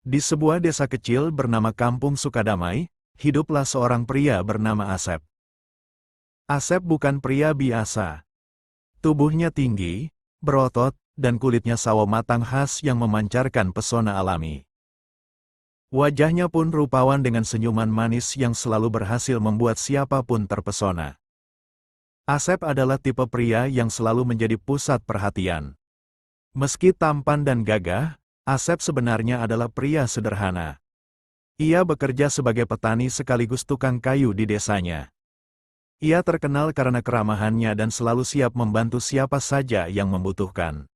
Di sebuah desa kecil bernama Kampung Sukadamai, hiduplah seorang pria bernama Asep. Asep bukan pria biasa. Tubuhnya tinggi, berotot, dan kulitnya sawo matang khas yang memancarkan pesona alami. Wajahnya pun rupawan dengan senyuman manis yang selalu berhasil membuat siapapun terpesona. Asep adalah tipe pria yang selalu menjadi pusat perhatian. Meski tampan dan gagah, Asep sebenarnya adalah pria sederhana. Ia bekerja sebagai petani sekaligus tukang kayu di desanya. Ia terkenal karena keramahannya dan selalu siap membantu siapa saja yang membutuhkan.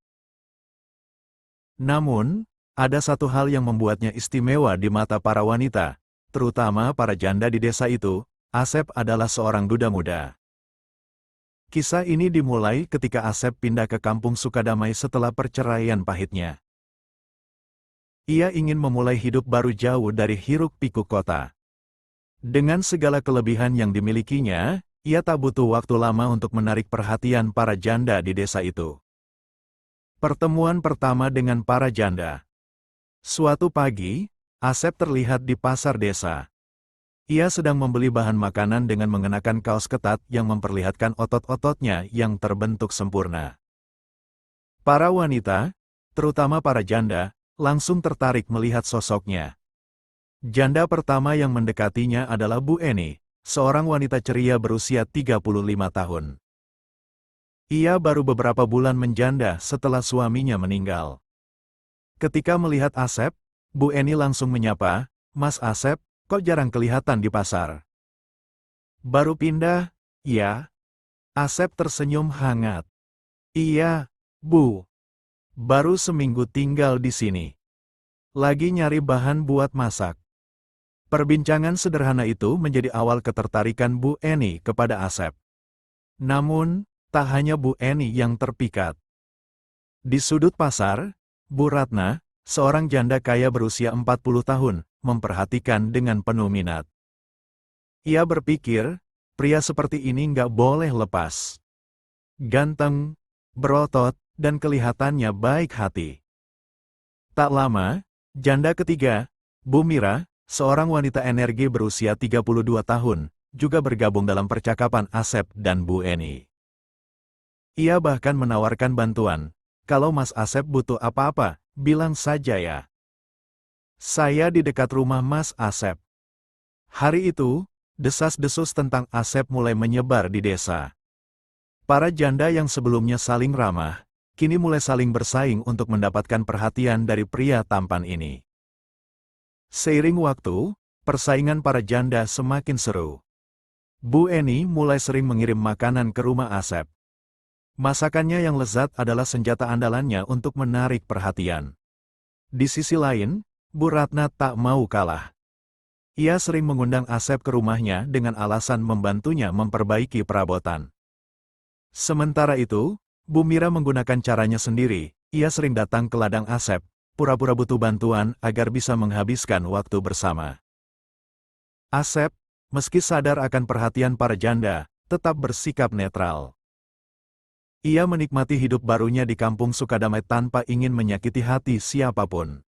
Namun, ada satu hal yang membuatnya istimewa di mata para wanita, terutama para janda di desa itu. Asep adalah seorang duda muda. Kisah ini dimulai ketika Asep pindah ke Kampung Sukadamai setelah perceraian pahitnya. Ia ingin memulai hidup baru jauh dari hiruk-pikuk kota. Dengan segala kelebihan yang dimilikinya, ia tak butuh waktu lama untuk menarik perhatian para janda di desa itu. Pertemuan pertama dengan para janda. Suatu pagi, Asep terlihat di pasar desa. Ia sedang membeli bahan makanan dengan mengenakan kaos ketat yang memperlihatkan otot-ototnya yang terbentuk sempurna. Para wanita, terutama para janda, langsung tertarik melihat sosoknya. Janda pertama yang mendekatinya adalah Bu Eni, seorang wanita ceria berusia 35 tahun. Ia baru beberapa bulan menjanda setelah suaminya meninggal. Ketika melihat Asep, Bu Eni langsung menyapa, "Mas Asep, kok jarang kelihatan di pasar?" "Baru pindah, ya?" Asep tersenyum hangat. "Iya, Bu. Baru seminggu tinggal di sini. Lagi nyari bahan buat masak." Perbincangan sederhana itu menjadi awal ketertarikan Bu Eni kepada Asep. Namun, tak hanya Bu Eni yang terpikat. Di sudut pasar, Bu Ratna, seorang janda kaya berusia 40 tahun, memperhatikan dengan penuh minat. Ia berpikir, pria seperti ini nggak boleh lepas. Ganteng, berotot, dan kelihatannya baik hati. Tak lama, janda ketiga, Bu Mira, seorang wanita energi berusia 32 tahun, juga bergabung dalam percakapan Asep dan Bu Eni. Ia bahkan menawarkan bantuan. "Kalau Mas Asep butuh apa-apa, bilang saja ya. Saya di dekat rumah Mas Asep." Hari itu, desas-desus tentang Asep mulai menyebar di desa. Para janda yang sebelumnya saling ramah, kini mulai saling bersaing untuk mendapatkan perhatian dari pria tampan ini. Seiring waktu, persaingan para janda semakin seru. Bu Eni mulai sering mengirim makanan ke rumah Asep. Masakannya yang lezat adalah senjata andalannya untuk menarik perhatian. Di sisi lain, Bu Ratna tak mau kalah. Ia sering mengundang Asep ke rumahnya dengan alasan membantunya memperbaiki perabotan. Sementara itu, Bu Mira menggunakan caranya sendiri. Ia sering datang ke ladang Asep, pura-pura butuh bantuan agar bisa menghabiskan waktu bersama. Asep, meski sadar akan perhatian para janda, tetap bersikap netral. Ia menikmati hidup barunya di Kampung Sukadamai tanpa ingin menyakiti hati siapapun.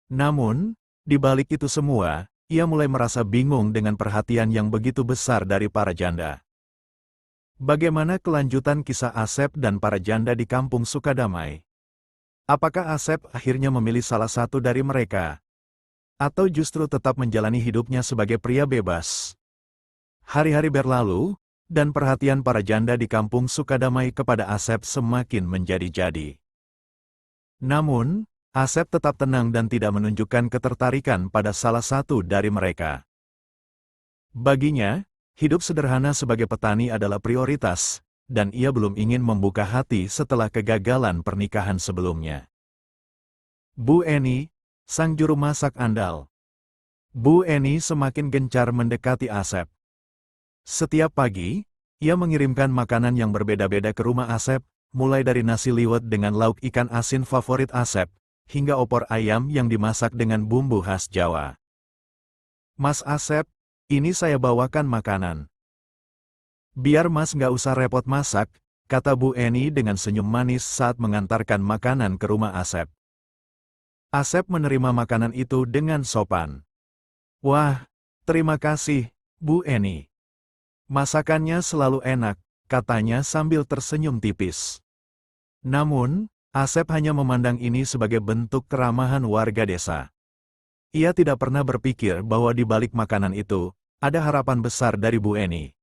Namun, di balik itu semua, ia mulai merasa bingung dengan perhatian yang begitu besar dari para janda. Bagaimana kelanjutan kisah Asep dan para janda di Kampung Sukadamai? Apakah Asep akhirnya memilih salah satu dari mereka? Atau justru tetap menjalani hidupnya sebagai pria bebas? Hari-hari berlalu, dan perhatian para janda di Kampung Sukadamai kepada Asep semakin menjadi-jadi. Namun, Asep tetap tenang dan tidak menunjukkan ketertarikan pada salah satu dari mereka. Baginya, hidup sederhana sebagai petani adalah prioritas, dan ia belum ingin membuka hati setelah kegagalan pernikahan sebelumnya. Bu Eni, sang juru masak andal. Bu Eni semakin gencar mendekati Asep. Setiap pagi, ia mengirimkan makanan yang berbeda-beda ke rumah Asep, mulai dari nasi liwet dengan lauk ikan asin favorit Asep, hingga opor ayam yang dimasak dengan bumbu khas Jawa. "Mas Asep, ini saya bawakan makanan. Biar Mas nggak usah repot masak," kata Bu Eni dengan senyum manis saat mengantarkan makanan ke rumah Asep. Asep menerima makanan itu dengan sopan. Wah, terima kasih, Bu Eni. Masakannya selalu enak, katanya sambil tersenyum tipis. Namun, Asep hanya memandang ini sebagai bentuk keramahan warga desa. Ia tidak pernah berpikir bahwa di balik makanan itu, ada harapan besar dari Bu Eni.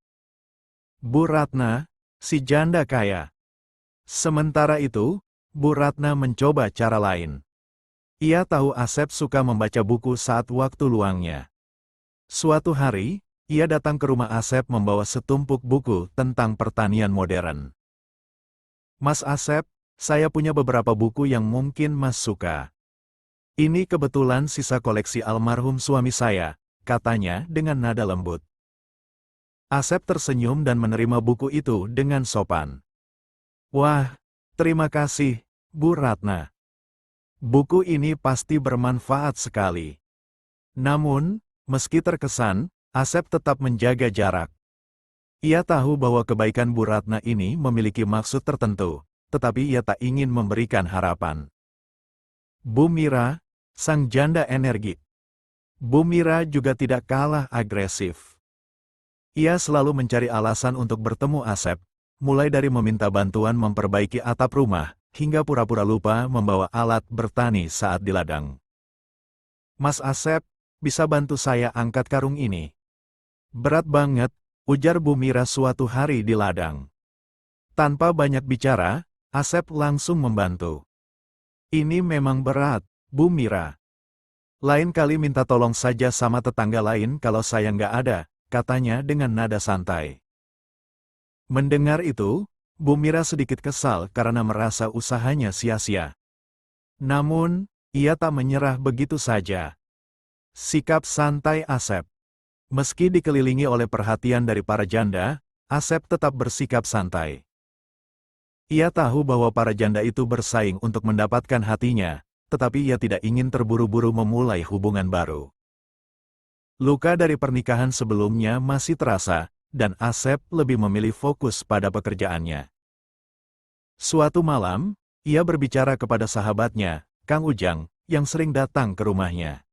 Bu Ratna, si janda kaya. Sementara itu, Bu Ratna mencoba cara lain. Ia tahu Asep suka membaca buku saat waktu luangnya. Suatu hari, ia datang ke rumah Asep membawa setumpuk buku tentang pertanian modern. Mas Asep, saya punya beberapa buku yang mungkin Mas suka. Ini kebetulan sisa koleksi almarhum suami saya, katanya dengan nada lembut. Asep tersenyum dan menerima buku itu dengan sopan. Wah, terima kasih, Bu Ratna. Buku ini pasti bermanfaat sekali. Namun, meski terkesan, Asep tetap menjaga jarak. Ia tahu bahwa kebaikan Bu Ratna ini memiliki maksud tertentu, tetapi ia tak ingin memberikan harapan. Bu Mira, sang janda energik. Bu Mira juga tidak kalah agresif. Ia selalu mencari alasan untuk bertemu Asep, mulai dari meminta bantuan memperbaiki atap rumah, hingga pura-pura lupa membawa alat bertani saat di ladang. Mas Asep, bisa bantu saya angkat karung ini? Berat banget, ujar Bu Mira suatu hari di ladang. Tanpa banyak bicara, Asep langsung membantu. Ini memang berat, Bu Mira. Lain kali minta tolong saja sama tetangga lain kalau saya nggak ada, katanya dengan nada santai. Mendengar itu, Bu Mira sedikit kesal karena merasa usahanya sia-sia. Namun, ia tak menyerah begitu saja. Sikap santai Asep. Meski dikelilingi oleh perhatian dari para janda, Asep tetap bersikap santai. Ia tahu bahwa para janda itu bersaing untuk mendapatkan hatinya, tetapi ia tidak ingin terburu-buru memulai hubungan baru. Luka dari pernikahan sebelumnya masih terasa, dan Asep lebih memilih fokus pada pekerjaannya. Suatu malam, ia berbicara kepada sahabatnya, Kang Ujang, yang sering datang ke rumahnya.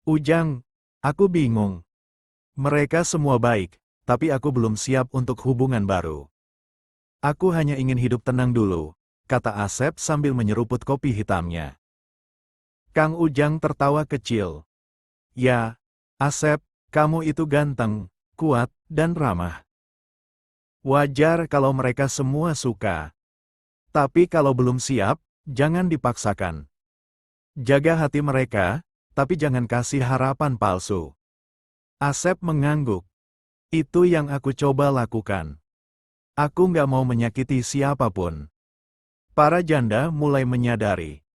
Ujang, aku bingung. Mereka semua baik, tapi aku belum siap untuk hubungan baru. Aku hanya ingin hidup tenang dulu, kata Asep sambil menyeruput kopi hitamnya. Kang Ujang tertawa kecil. Ya, Asep, kamu itu ganteng, kuat, dan ramah. Wajar kalau mereka semua suka. Tapi kalau belum siap, jangan dipaksakan. Jaga hati mereka, tapi jangan kasih harapan palsu. Asep mengangguk. Itu yang aku coba lakukan. Aku nggak mau menyakiti siapapun. Para janda mulai menyadari.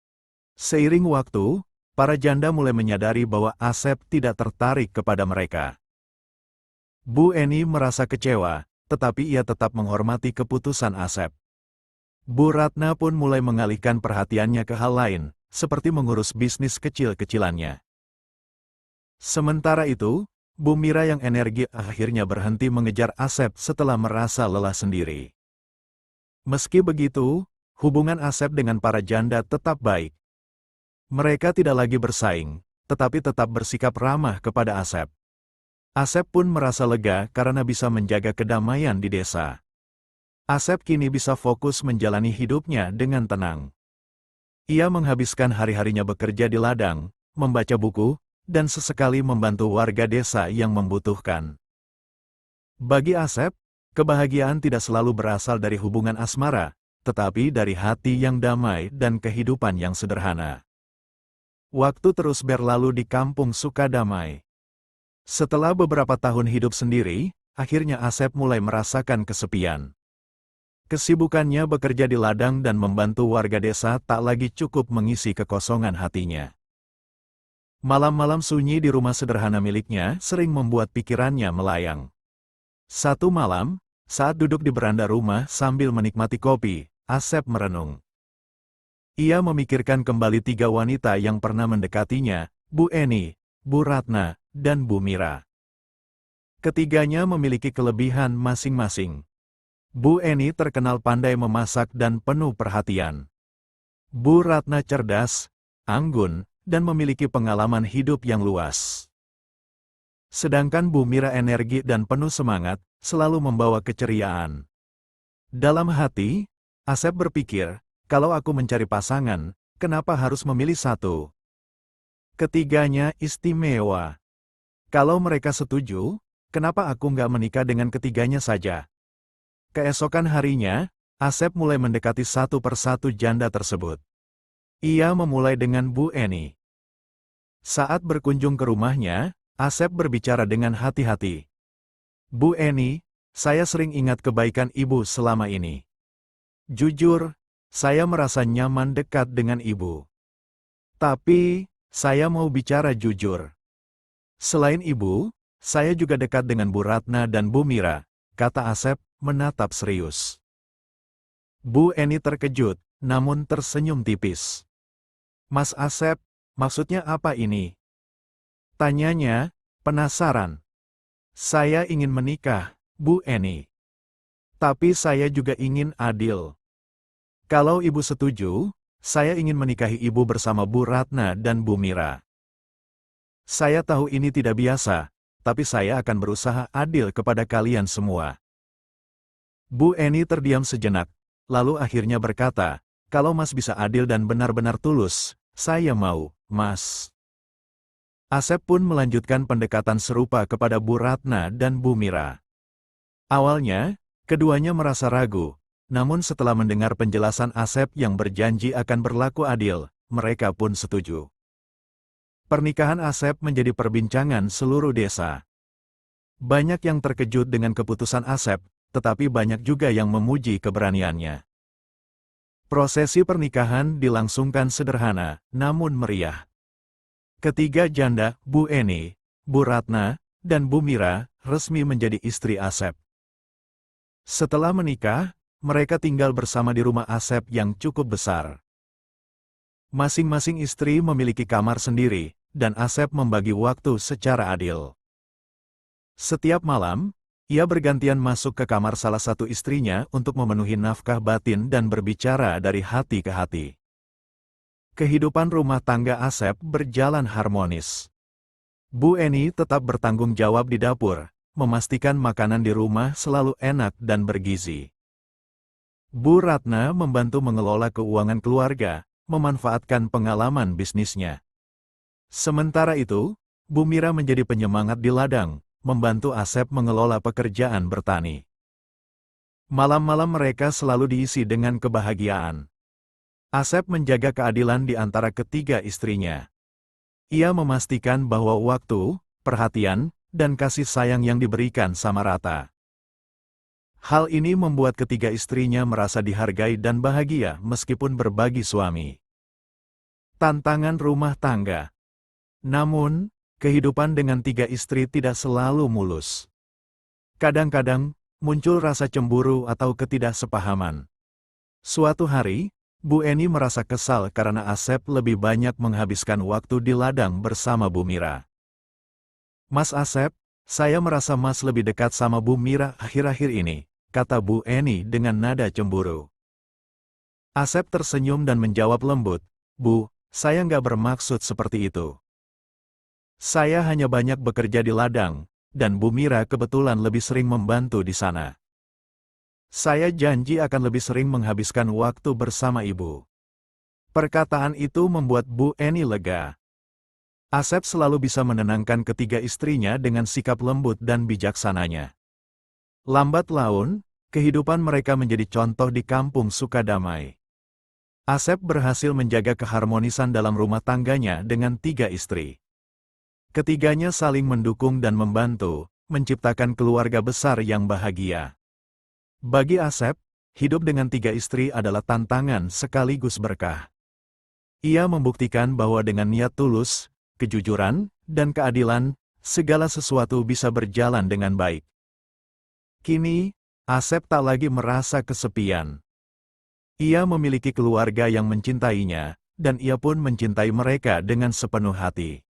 Seiring waktu, para janda mulai menyadari bahwa Asep tidak tertarik kepada mereka. Bu Eni merasa kecewa, tetapi ia tetap menghormati keputusan Asep. Bu Ratna pun mulai mengalihkan perhatiannya ke hal lain, seperti mengurus bisnis kecil-kecilannya. Sementara itu, Bu Mira yang energi akhirnya berhenti mengejar Asep setelah merasa lelah sendiri. Meski begitu, hubungan Asep dengan para janda tetap baik. Mereka tidak lagi bersaing, tetapi tetap bersikap ramah kepada Asep. Asep pun merasa lega karena bisa menjaga kedamaian di desa. Asep kini bisa fokus menjalani hidupnya dengan tenang. Ia menghabiskan hari-harinya bekerja di ladang, membaca buku, dan sesekali membantu warga desa yang membutuhkan. Bagi Asep, kebahagiaan tidak selalu berasal dari hubungan asmara, tetapi dari hati yang damai dan kehidupan yang sederhana. Waktu terus berlalu di kampung Sukadamai. Setelah beberapa tahun hidup sendiri, akhirnya Asep mulai merasakan kesepian. Kesibukannya bekerja di ladang dan membantu warga desa tak lagi cukup mengisi kekosongan hatinya. Malam-malam sunyi di rumah sederhana miliknya sering membuat pikirannya melayang. Satu malam, saat duduk di beranda rumah sambil menikmati kopi, Asep merenung. Ia memikirkan kembali tiga wanita yang pernah mendekatinya, Bu Eni, Bu Ratna, dan Bu Mira. Ketiganya memiliki kelebihan masing-masing. Bu Eni terkenal pandai memasak dan penuh perhatian. Bu Ratna cerdas, anggun, dan memiliki pengalaman hidup yang luas. Sedangkan Bu Mira energi dan penuh semangat, selalu membawa keceriaan. Dalam hati, Asep berpikir, kalau aku mencari pasangan, kenapa harus memilih satu? Ketiganya istimewa. Kalau mereka setuju, kenapa aku nggak menikah dengan ketiganya saja? Keesokan harinya, Asep mulai mendekati satu persatu janda tersebut. Ia memulai dengan Bu Eni. Saat berkunjung ke rumahnya, Asep berbicara dengan hati-hati. Bu Eni, saya sering ingat kebaikan ibu selama ini. Jujur, saya merasa nyaman dekat dengan ibu. Tapi, saya mau bicara jujur. Selain ibu, saya juga dekat dengan Bu Ratna dan Bu Mira, kata Asep, menatap serius. Bu Eni terkejut, namun tersenyum tipis. Mas Asep, maksudnya apa ini? Tanyanya, penasaran. Saya ingin menikah, Bu Eni. Tapi saya juga ingin adil. Kalau ibu setuju, saya ingin menikahi ibu bersama Bu Ratna dan Bu Mira. Saya tahu ini tidak biasa, tapi saya akan berusaha adil kepada kalian semua. Bu Eni terdiam sejenak, lalu akhirnya berkata, kalau Mas bisa adil dan benar-benar tulus, saya mau, Mas. Asep pun melanjutkan pendekatan serupa kepada Bu Ratna dan Bu Mira. Awalnya, keduanya merasa ragu, namun setelah mendengar penjelasan Asep yang berjanji akan berlaku adil, mereka pun setuju. Pernikahan Asep menjadi perbincangan seluruh desa. Banyak yang terkejut dengan keputusan Asep, tetapi banyak juga yang memuji keberaniannya. Prosesi pernikahan dilangsungkan sederhana, namun meriah. Ketiga janda, Bu Eni, Bu Ratna, dan Bu Mira, resmi menjadi istri Asep. Setelah menikah, mereka tinggal bersama di rumah Asep yang cukup besar. Masing-masing istri memiliki kamar sendiri, dan Asep membagi waktu secara adil. Setiap malam, ia bergantian masuk ke kamar salah satu istrinya untuk memenuhi nafkah batin dan berbicara dari hati ke hati. Kehidupan rumah tangga Asep berjalan harmonis. Bu Eni tetap bertanggung jawab di dapur, memastikan makanan di rumah selalu enak dan bergizi. Bu Ratna membantu mengelola keuangan keluarga, memanfaatkan pengalaman bisnisnya. Sementara itu, Bu Mira menjadi penyemangat di ladang, membantu Asep mengelola pekerjaan bertani. Malam-malam mereka selalu diisi dengan kebahagiaan. Asep menjaga keadilan di antara ketiga istrinya. Ia memastikan bahwa waktu, perhatian, dan kasih sayang yang diberikan sama rata. Hal ini membuat ketiga istrinya merasa dihargai dan bahagia meskipun berbagi suami. Tantangan rumah tangga. Namun, kehidupan dengan tiga istri tidak selalu mulus. Kadang-kadang, muncul rasa cemburu atau ketidaksepahaman. Suatu hari, Bu Eni merasa kesal karena Asep lebih banyak menghabiskan waktu di ladang bersama Bu Mira. Mas Asep, saya merasa Mas lebih dekat sama Bu Mira akhir-akhir ini, kata Bu Eni dengan nada cemburu. Asep tersenyum dan menjawab lembut, Bu, saya nggak bermaksud seperti itu. Saya hanya banyak bekerja di ladang, dan Bu Mira kebetulan lebih sering membantu di sana. Saya janji akan lebih sering menghabiskan waktu bersama ibu. Perkataan itu membuat Bu Eni lega. Asep selalu bisa menenangkan ketiga istrinya dengan sikap lembut dan bijaksananya. Lambat laun, kehidupan mereka menjadi contoh di kampung Sukadamai. Asep berhasil menjaga keharmonisan dalam rumah tangganya dengan tiga istri. Ketiganya saling mendukung dan membantu, menciptakan keluarga besar yang bahagia. Bagi Asep, hidup dengan tiga istri adalah tantangan sekaligus berkah. Ia membuktikan bahwa dengan niat tulus, kejujuran, dan keadilan, segala sesuatu bisa berjalan dengan baik. Kini, Asep tak lagi merasa kesepian. Ia memiliki keluarga yang mencintainya, dan ia pun mencintai mereka dengan sepenuh hati.